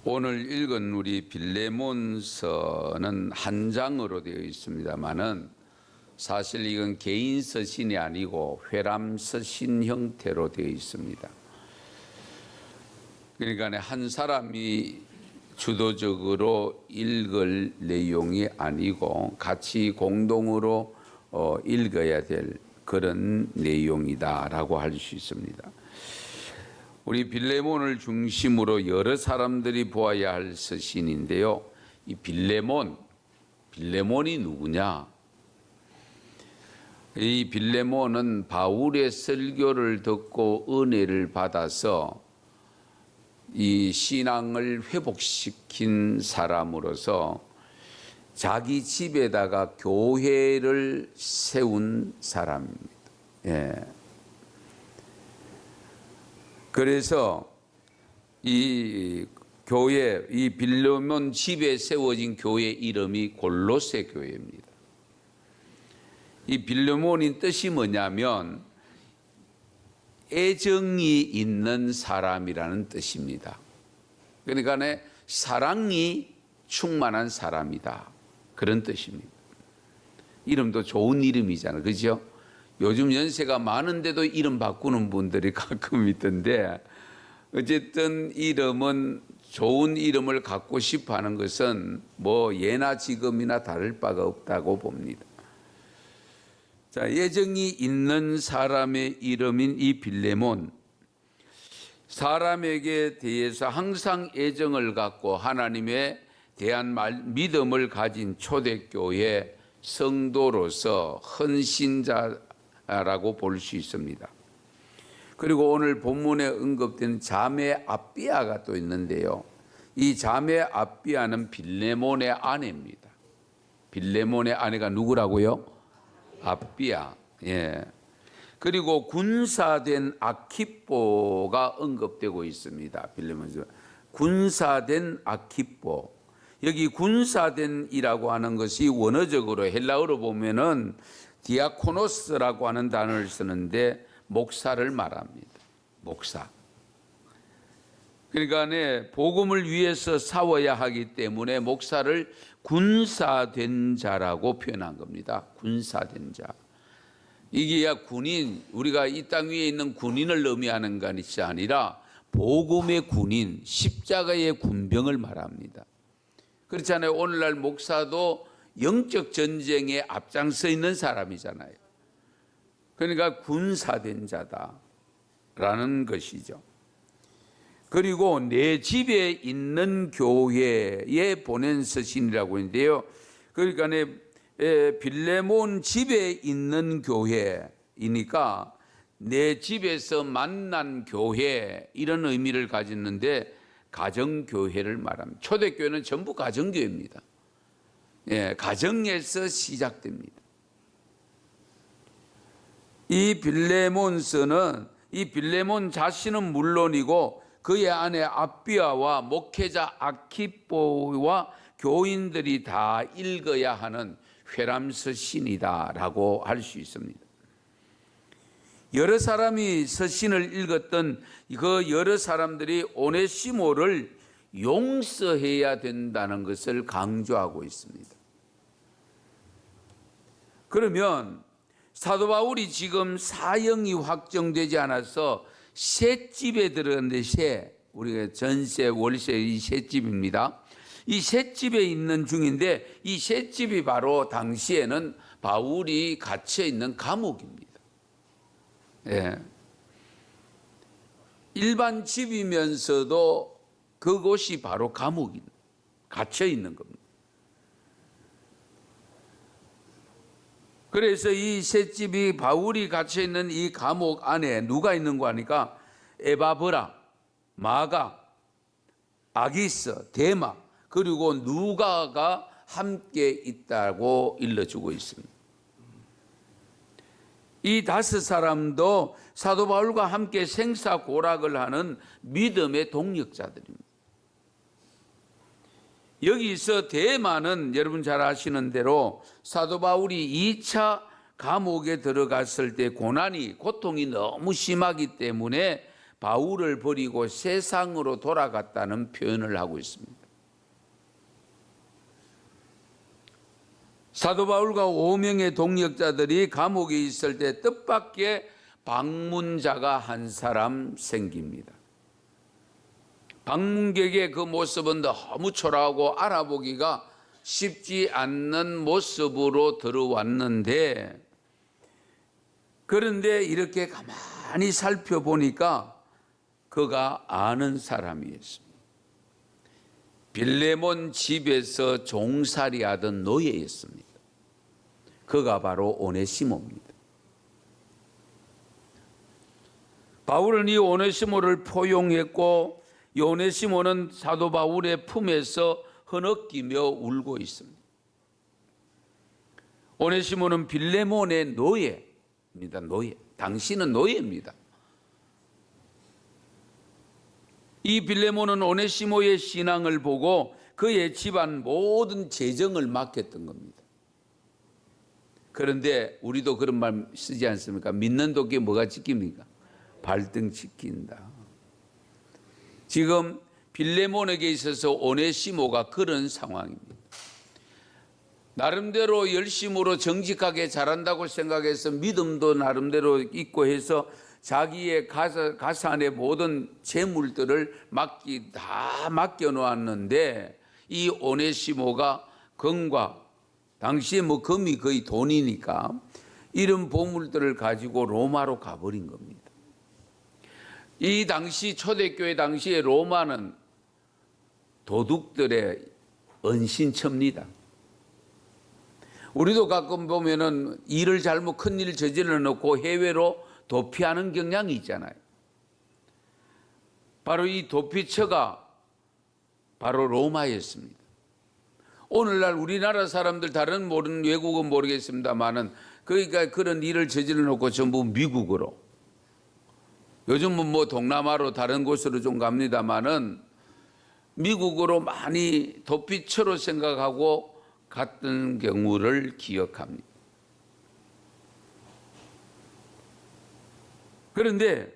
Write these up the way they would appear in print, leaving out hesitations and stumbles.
오늘 읽은 우리 빌레몬서는 한 장으로 되어 있습니다만은 사실 이건 개인 서신이 아니고 회람 서신 형태로 되어 있습니다. 그러니까 한 사람이 주도적으로 읽을 내용이 아니고 같이 공동으로 읽어야 될 그런 내용이다라고 할 수 있습니다. 우리 빌레몬을 중심으로 여러 사람들이 보아야 할 서신인데요. 이 빌레몬이 누구냐? 이 빌레몬은 바울의 설교를 듣고 은혜를 받아서 이 신앙을 회복시킨 사람으로서 자기 집에다가 교회를 세운 사람입니다. 예. 그래서 이 교회, 이 빌레몬 집에 세워진 교회 이름이 골로새 교회입니다. 이 빌레몬인 뜻이 뭐냐면 애정이 있는 사람이라는 뜻입니다. 그러니까 사랑이 충만한 사람이다, 그런 뜻입니다. 이름도 좋은 이름이잖아요, 그렇죠? 요즘 연세가 많은데도 이름 바꾸는 분들이 가끔 있던데, 어쨌든 이름은 좋은 이름을 갖고 싶어 하는 것은 뭐 예나 지금이나 다를 바가 없다고 봅니다. 자, 애정이 있는 사람의 이름인 이 빌레몬, 사람에게 대해서 항상 애정을 갖고 하나님에 대한 믿음을 가진 초대교회 성도로서 헌신자라고 볼 수 있습니다. 그리고 오늘 본문에 언급된 자매 아비아가 또 있는데요. 이 자매 아비아는 빌레몬의 아내입니다. 빌레몬의 아내가 누구라고요? 아비아. 예. 그리고 군사된 아키뽀가 언급되고 있습니다. 빌레몬. 군사된 아키뽀. 여기 군사된이라고 하는 것이 원어적으로 헬라어로 보면은 디아코노스라고 하는 단어를 쓰는데 목사를 말합니다. 목사. 그러니까 복음을 위해서 싸워야 하기 때문에 목사를 군사된 자라고 표현한 겁니다. 군사된 자. 이게 군인, 우리가 이 땅 위에 있는 군인을 의미하는 것이 아니라 복음의 군인, 십자가의 군병을 말합니다. 그렇잖아요. 오늘날 목사도 영적 전쟁에 앞장서 있는 사람이잖아요. 그러니까 군사된 자다라는 것이죠. 그리고 내 집에 있는 교회에 보낸 서신이라고 했는데요. 그러니까 빌레몬 집에 있는 교회이니까 내 집에서 만난 교회, 이런 의미를 가졌는데 가정교회를 말합니다. 초대교회는 전부 가정교회입니다. 예, 가정에서 시작됩니다. 이 빌레몬서는 이 빌레몬 자신은 물론이고 그의 아내 아비아와 목회자 아키뽀와 교인들이 다 읽어야 하는 회람서신이다라고 할 수 있습니다. 여러 사람이 서신을 읽었던 그 여러 사람들이 오네시모를 용서해야 된다는 것을 강조하고 있습니다. 그러면 사도 바울이 지금 사형이 확정되지 않아서 셋집에 들어갔는데, 우리가 전세, 월세 이 셋집입니다. 이 셋집에 있는 중인데 이 셋집이 바로 당시에는 바울이 갇혀 있는 감옥입니다. 예. 일반 집이면서도 그곳이 바로 감옥입니다. 갇혀 있는 겁니다. 그래서 이 셋집이 바울이 갇혀 있는 이 감옥 안에 누가 있는 거 하니까 에바브라, 마가, 아기스, 데마, 그리고 누가가 함께 있다고 일러주고 있습니다. 이 5사람도 사도 바울과 함께 생사고락을 하는 믿음의 동력자들입니다. 여기서 데마는 여러분 잘 아시는 대로 사도 바울이 2차 감옥에 들어갔을 때 고통이 너무 심하기 때문에 바울을 버리고 세상으로 돌아갔다는 표현을 하고 있습니다. 사도 바울과 5명의 동역자들이 감옥에 있을 때 뜻밖의 방문자가 한 사람 생깁니다. 방문객의 그 모습은 너무 초라하고 알아보기가 쉽지 않는 모습으로 들어왔는데, 그런데 이렇게 가만히 살펴보니까 그가 아는 사람이었습니다. 빌레몬 집에서 종살이하던 노예였습니다. 그가 바로 오네시모입니다. 바울은 이 오네시모를 포용했고, 이 오네시모는 사도 바울의 품에서 흐느끼며 울고 있습니다. 오네시모는 빌레몬의 노예입니다. 노예. 당신은 노예입니다. 이 빌레몬은 오네시모의 신앙을 보고 그의 집안 모든 재정을 맡겼던 겁니다. 그런데 우리도 그런 말 쓰지 않습니까? 믿는 도끼 뭐가 지킵니까? 발등 지킨다. 지금 빌레몬에게 있어서 오네시모가 그런 상황입니다. 나름대로 열심으로 정직하게 잘한다고 생각해서 믿음도 나름대로 있고 해서 자기의 가산의 모든 재물들을 다 맡겨놓았는데, 이 오네시모가 금과, 당시에 금이 거의 돈이니까 이런 보물들을 가지고 로마로 가버린 겁니다. 이 당시 초대교회 당시에 로마는 도둑들의 은신처입니다. 우리도 가끔 보면은 일을 잘못 큰 일을 저질러 놓고 해외로 도피하는 경향이 있잖아요. 바로 이 도피처가 바로 로마였습니다. 오늘날 우리나라 사람들, 다른 모르는 외국은 모르겠습니다만은, 그러니까 그런 일을 저질러 놓고 전부 미국으로, 요즘은 동남아로 다른 곳으로 좀 갑니다만은 미국으로 많이 도피처로 생각하고 갔던 경우를 기억합니다. 그런데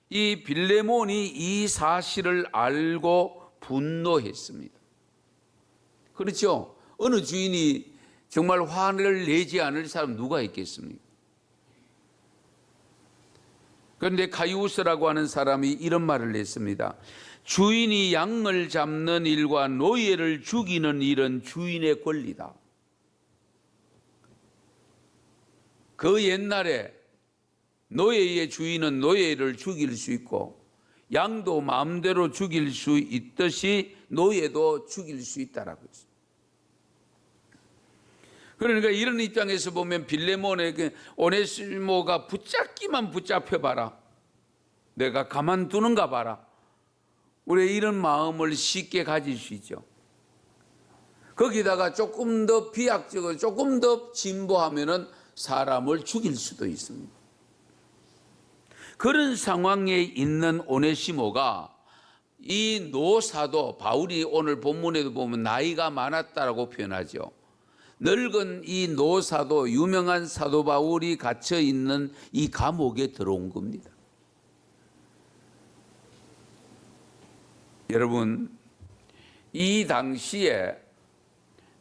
이 빌레몬이 이 사실을 알고 분노했습니다. 그렇죠? 어느 주인이 정말 화를 내지 않을 사람 누가 있겠습니까? 그런데 가이우스라고 하는 사람이 이런 말을 했습니다. 주인이 양을 잡는 일과 노예를 죽이는 일은 주인의 권리다. 그 옛날에 노예의 주인은 노예를 죽일 수 있고, 양도 마음대로 죽일 수 있듯이 노예도 죽일 수 있다라고 했습니다. 그러니까 이런 입장에서 보면 빌레몬에게 오네시모가 붙잡기만 붙잡혀봐라, 내가 가만두는가 봐라, 우리 이런 마음을 쉽게 가질 수 있죠. 거기다가 조금 더 비약적으로 조금 더 진보하면은 사람을 죽일 수도 있습니다. 그런 상황에 있는 오네시모가 이 노사도, 바울이 오늘 본문에도 보면 나이가 많았다라고 표현하죠. 늙은 이 노사도, 유명한 사도 바울이 갇혀 있는 이 감옥에 들어온 겁니다. 여러분, 이 당시에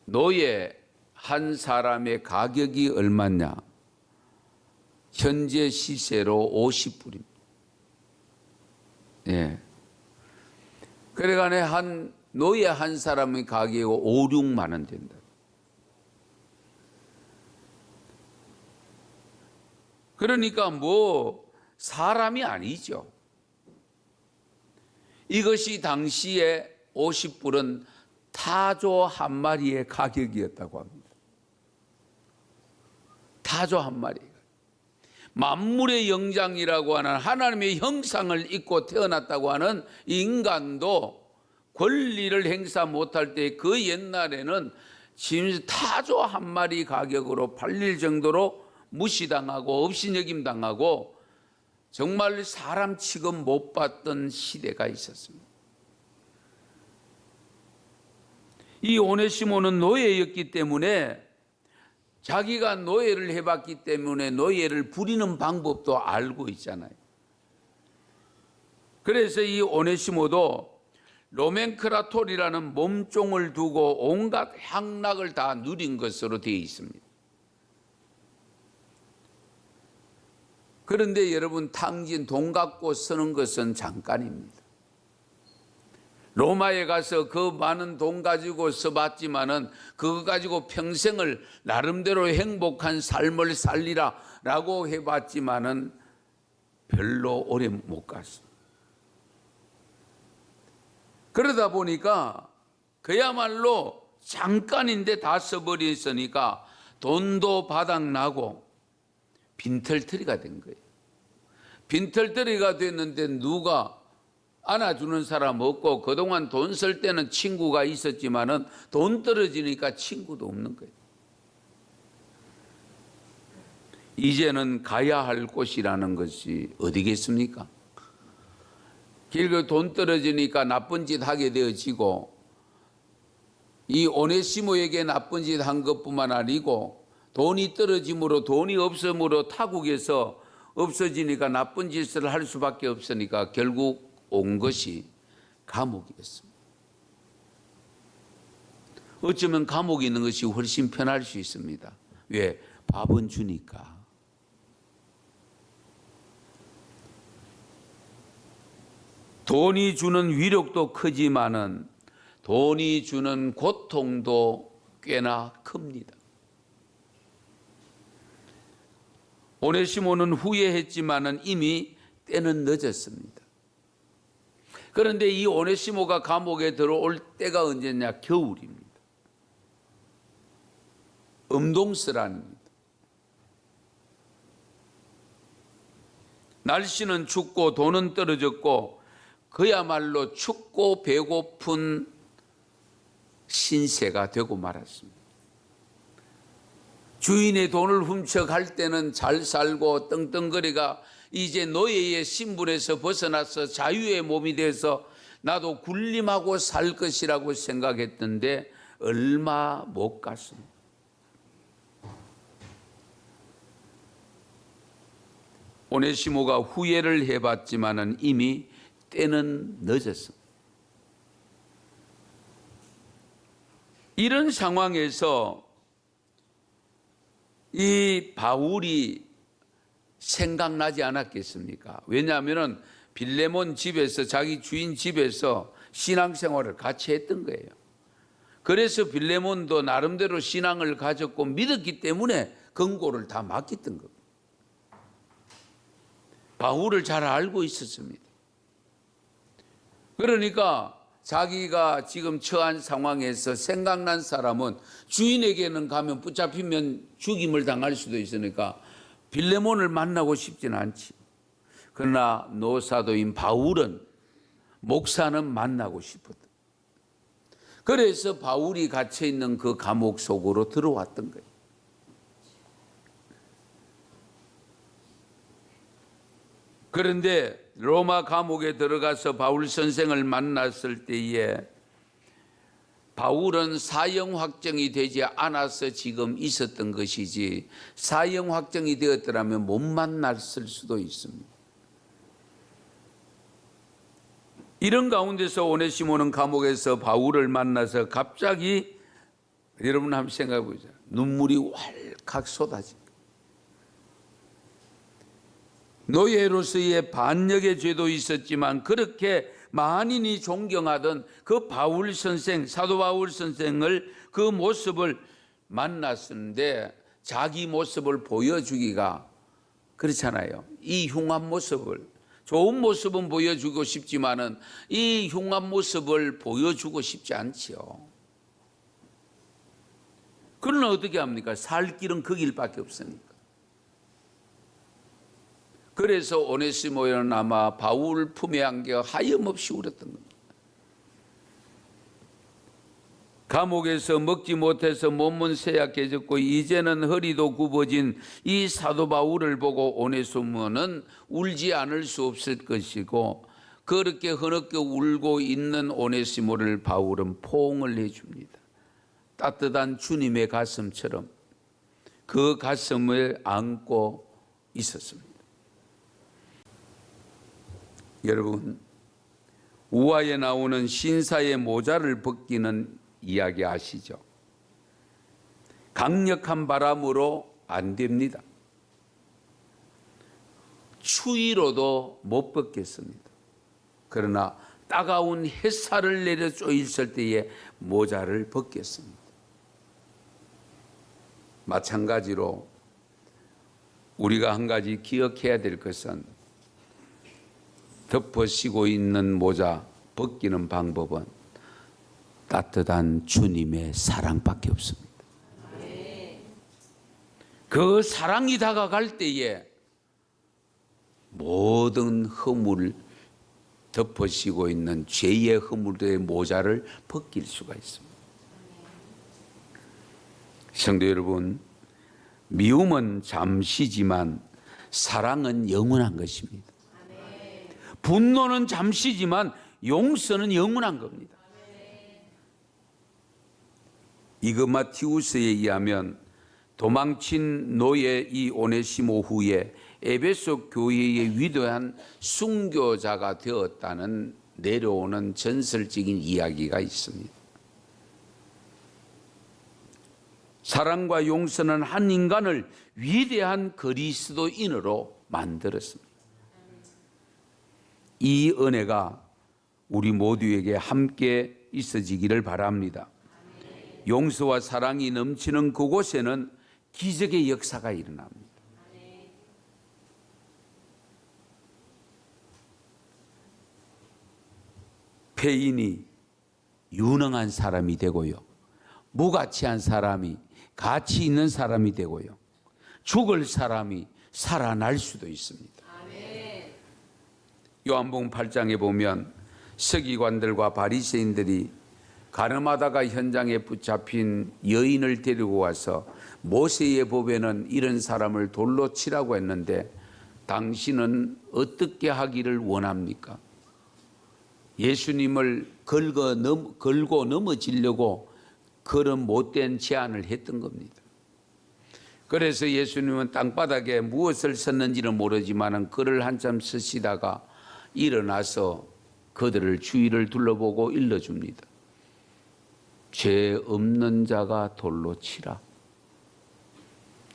노예 한 사람의 가격이 얼마냐? 현재 시세로 50불입니다. 예. 그래가네 한 노예 한 사람의 가격이 5, 6만 원 된다. 그러니까 사람이 아니죠. 이것이 당시에 50불은 타조 한 마리의 가격이었다고 합니다. 타조 한 마리. 만물의 영장이라고 하는 하나님의 형상을 입고 태어났다고 하는 인간도 권리를 행사 못할 때, 그 옛날에는 지금 타조 한 마리 가격으로 팔릴 정도로 무시당하고 업신여김당하고 정말 사람 취급 못 받던 시대가 있었습니다. 이 오네시모는 노예였기 때문에, 자기가 노예를 해봤기 때문에 노예를 부리는 방법도 알고 있잖아요. 그래서 이 오네시모도 노멘크라토리라는 몸종을 두고 온갖 향락을 다 누린 것으로 되어 있습니다. 그런데 여러분, 탕진 돈 갖고 쓰는 것은 잠깐입니다. 로마에 가서 그 많은 돈 가지고 써봤지만은 그거 가지고 평생을 나름대로 행복한 삶을 살리라 라고 해봤지만은 별로 오래 못 갔습니다. 그러다 보니까 그야말로 잠깐인데 다 써버렸으니까 돈도 바닥나고 빈털터리가 된 거예요. 빈털터리가 됐는데 누가 안아주는 사람 없고, 그동안 돈 쓸 때는 친구가 있었지만은 돈 떨어지니까 친구도 없는 거예요. 이제는 가야 할 곳이라는 것이 어디겠습니까? 길고 돈 떨어지니까 나쁜 짓 하게 되어지고, 이 오네시모에게 나쁜 짓 한 것뿐만 아니고 돈이 떨어짐으로, 돈이 없음으로 타국에서 없어지니까 나쁜 짓을 할 수밖에 없으니까 결국 온 것이 감옥이었습니다. 어쩌면 감옥에 있는 것이 훨씬 편할 수 있습니다. 왜? 밥은 주니까. 돈이 주는 위력도 크지만은 돈이 주는 고통도 꽤나 큽니다. 오네시모는 후회했지만은 이미 때는 늦었습니다. 그런데 이 오네시모가 감옥에 들어올 때가 언제냐? 겨울입니다. 음동설아닙니다. 날씨는 춥고 돈은 떨어졌고 그야말로 춥고 배고픈 신세가 되고 말았습니다. 주인의 돈을 훔쳐갈 때는 잘 살고 떵떵거리가 이제 노예의 신분에서 벗어나서 자유의 몸이 돼서 나도 군림하고 살 것이라고 생각했던데 얼마 못 갔습니다. 오네시모가 후회를 해봤지만은 이미 때는 늦었습니다. 이런 상황에서 이 바울이 생각나지 않았겠습니까? 왜냐하면 빌레몬 집에서, 자기 주인 집에서 신앙생활을 같이 했던 거예요. 그래서 빌레몬도 나름대로 신앙을 가졌고 믿었기 때문에 권고를 다 맡겼던 겁니다. 바울을 잘 알고 있었습니다. 그러니까 자기가 지금 처한 상황에서 생각난 사람은, 주인에게는 가면 붙잡히면 죽임을 당할 수도 있으니까 빌레몬을 만나고 싶지는 않지. 그러나 노사도인 바울은, 목사는 만나고 싶었다. 그래서 바울이 갇혀있는 그 감옥 속으로 들어왔던 거예요. 그런데 로마 감옥에 들어가서 바울 선생을 만났을 때에 바울은 사형 확정이 되지 않아서 지금 있었던 것이지, 사형 확정이 되었더라면 못 만났을 수도 있습니다. 이런 가운데서 오네시모는 감옥에서 바울을 만나서 갑자기, 여러분 한번 생각해 보자, 눈물이 왈칵 쏟아집니다. 노예로서의 반역의 죄도 있었지만 그렇게 만인이 존경하던 그 바울 선생, 사도 바울 선생을, 그 모습을 만났는데 자기 모습을 보여주기가 그렇잖아요. 이 흉한 모습을, 좋은 모습은 보여주고 싶지만은 이 흉한 모습을 보여주고 싶지 않지요. 그러나 어떻게 합니까? 살 길은 그 길밖에 없으니까. 그래서 오네시모는 아마 바울 품에 안겨 하염없이 울었던 겁니다. 감옥에서 먹지 못해서 몸은 쇠약해졌고 이제는 허리도 굽어진 이 사도 바울을 보고 오네시모는 울지 않을 수 없을 것이고, 그렇게 흐느껴 울고 있는 오네시모를 바울은 포옹을 해줍니다. 따뜻한 주님의 가슴처럼 그 가슴을 안고 있었습니다. 여러분, 우화에 나오는 신사의 모자를 벗기는 이야기 아시죠? 강력한 바람으로 안 됩니다. 추위로도 못 벗겠습니다. 그러나 따가운 햇살을 내려 쪼있을 때에 모자를 벗겠습니다. 마찬가지로 우리가 한 가지 기억해야 될 것은 덮어 쓰고 있는 모자 벗기는 방법은 따뜻한 주님의 사랑밖에 없습니다. 그 사랑이 다가갈 때에 모든 허물, 덮어씌고 있는 죄의 허물의 모자를 벗길 수가 있습니다. 성도 여러분, 미움은 잠시지만 사랑은 영원한 것입니다. 분노는 잠시지만 용서는 영원한 겁니다. 이그마티우스에 의하면 도망친 노예 이 오네시모 후에 에베소 교회의 위대한 순교자가 되었다는 내려오는 전설적인 이야기가 있습니다. 사랑과 용서는 한 인간을 위대한 그리스도인으로 만들었습니다. 이 은혜가 우리 모두에게 함께 있어지기를 바랍니다. 용서와 사랑이 넘치는 그곳에는 기적의 역사가 일어납니다. 폐인이 유능한 사람이 되고요, 무가치한 사람이 가치 있는 사람이 되고요, 죽을 사람이 살아날 수도 있습니다. 요한복음 8장에 보면 서기관들과 바리새인들이 가늠하다가 현장에 붙잡힌 여인을 데리고 와서 모세의 법에는 이런 사람을 돌로 치라고 했는데 당신은 어떻게 하기를 원합니까? 예수님을 걸고 넘어지려고 그런 못된 제안을 했던 겁니다. 그래서 예수님은 땅바닥에 무엇을 썼는지는 모르지만 글을 한참 쓰시다가 일어나서 그들을 주위를 둘러보고 일러줍니다. 죄 없는 자가 돌로 치라.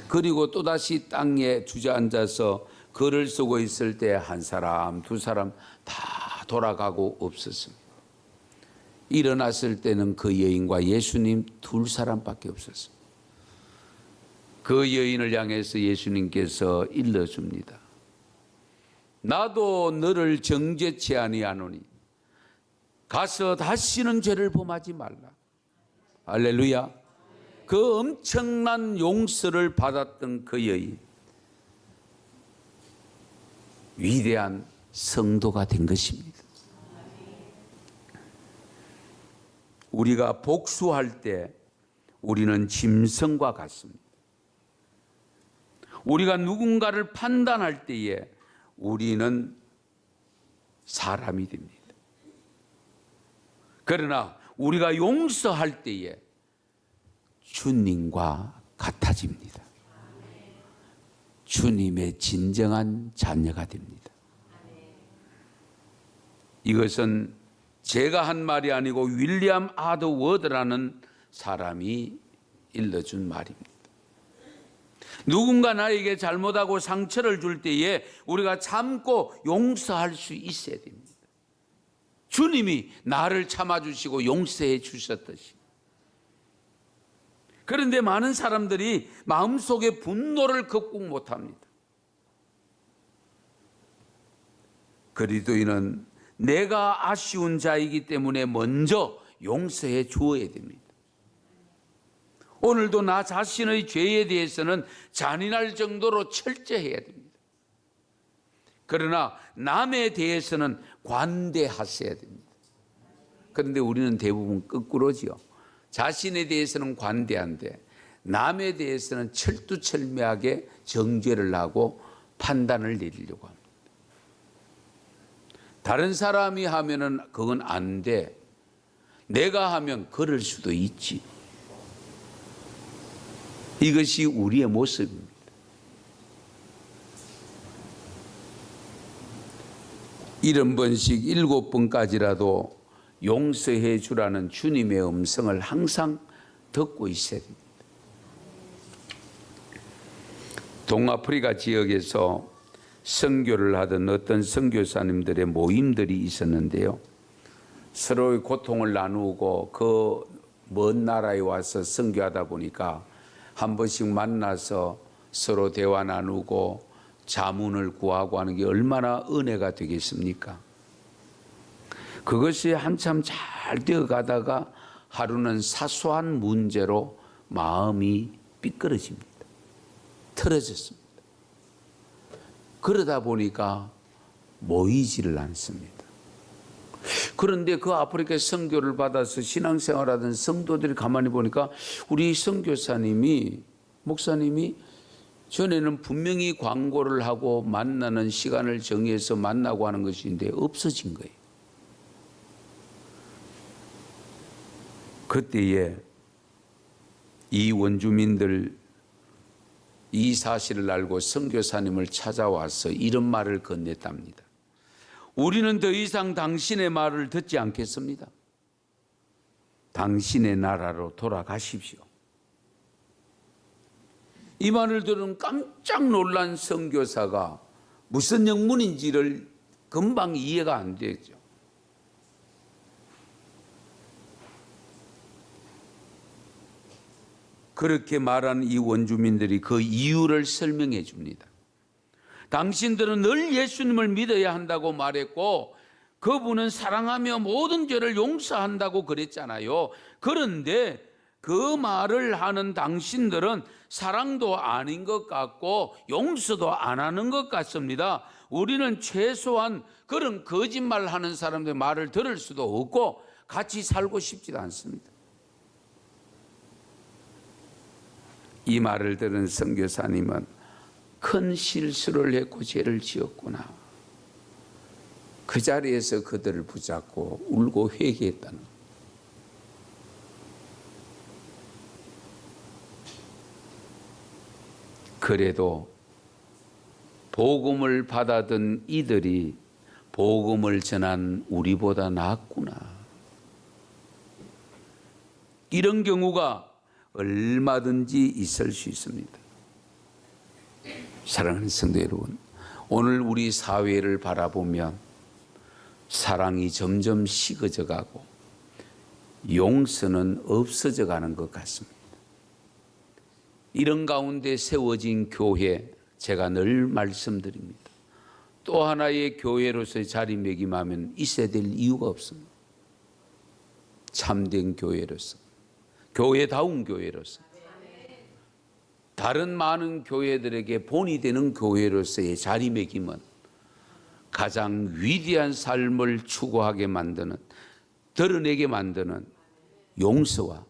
그리고 또다시 땅에 주저앉아서 글을 쓰고 있을 때 한 사람 두 사람 다 돌아가고 없었습니다. 일어났을 때는 그 여인과 예수님 둘 사람밖에 없었습니다. 그 여인을 향해서 예수님께서 일러줍니다. 나도 너를 정죄치 아니하노니 가서 다시는 죄를 범하지 말라. 할렐루야. 그 엄청난 용서를 받았던 그 여인, 위대한 성도가 된 것입니다. 우리가 복수할 때 우리는 짐승과 같습니다. 우리가 누군가를 판단할 때에 우리는 사람이 됩니다. 그러나 우리가 용서할 때에 주님과 같아집니다. 주님의 진정한 자녀가 됩니다. 이것은 제가 한 말이 아니고 윌리엄 아드워드라는 사람이 일러준 말입니다. 누군가 나에게 잘못하고 상처를 줄 때에 우리가 참고 용서할 수 있어야 됩니다. 주님이 나를 참아주시고 용서해 주셨듯이. 그런데 많은 사람들이 마음속에 분노를 극복 못합니다. 그리스도인은 내가 아쉬운 자이기 때문에 먼저 용서해 주어야 됩니다. 오늘도 나 자신의 죄에 대해서는 잔인할 정도로 철저해야 됩니다. 그러나 남에 대해서는 관대하셔야 됩니다. 그런데 우리는 대부분 거꾸로지요. 자신에 대해서는 관대한데 남에 대해서는 철두철미하게 정죄를 하고 판단을 내리려고 합니다. 다른 사람이 하면은 그건 안 돼. 내가 하면 그럴 수도 있지. 이것이 우리의 모습입니다. 70번씩 7번까지라도 용서해 주라는 주님의 음성을 항상 듣고 있어야 됩니다. 동아프리카 지역에서 선교를 하던 어떤 선교사님들의 모임들이 있었는데요. 서로의 고통을 나누고 그 먼 나라에 와서 선교하다 보니까 한 번씩 만나서 서로 대화 나누고 자문을 구하고 하는 게 얼마나 은혜가 되겠습니까? 그것이 한참 잘 되어 가다가 하루는 사소한 문제로 마음이 삐끄러집니다. 틀어졌습니다. 그러다 보니까 모이지를 않습니다. 그런데 그 아프리카 선교를 받아서 신앙생활하던 성도들이 가만히 보니까 우리 선교사님이, 목사님이 전에는 분명히 광고를 하고 만나는 시간을 정해서 만나고 하는 것인데 없어진 거예요. 그때에 이 원주민들 이 사실을 알고 선교사님을 찾아와서 이런 말을 건넸답니다. 우리는 더 이상 당신의 말을 듣지 않겠습니다. 당신의 나라로 돌아가십시오. 이 말을 들은 깜짝 놀란 선교사가 무슨 영문인지를 금방 이해가 안 되죠. 그렇게 말한 이 원주민들이 그 이유를 설명해 줍니다. 당신들은 늘 예수님을 믿어야 한다고 말했고 그분은 사랑하며 모든 죄를 용서한다고 그랬잖아요. 그런데 그 말을 하는 당신들은 사랑도 아닌 것 같고 용서도 안 하는 것 같습니다. 우리는 최소한 그런 거짓말하는 사람들의 말을 들을 수도 없고 같이 살고 싶지도 않습니다. 이 말을 들은 선교사님은 큰 실수를 했고 죄를 지었구나. 그 자리에서 그들을 붙잡고 울고 회개했다는 것. 그래도 복음을 받아든 이들이 복음을 전한 우리보다 낫구나. 이런 경우가 얼마든지 있을 수 있습니다. 사랑하는 성도 여러분, 오늘 우리 사회를 바라보면 사랑이 점점 식어져 가고 용서는 없어져 가는 것 같습니다. 이런 가운데 세워진 교회, 제가 늘 말씀드립니다. 또 하나의 교회로서의 자리매김하면 있어야 될 이유가 없습니다. 참된 교회로서, 교회다운 교회로서, 다른 많은 교회들에게 본이 되는 교회로서의 자리매김은 가장 위대한 삶을 추구하게 만드는, 드러내게 만드는 용서와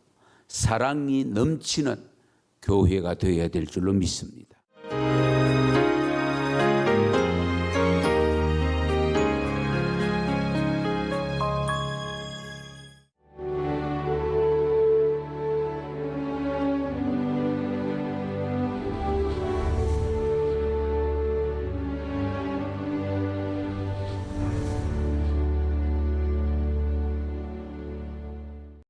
사랑이 넘치는 교회가 되어야 될 줄로 믿습니다.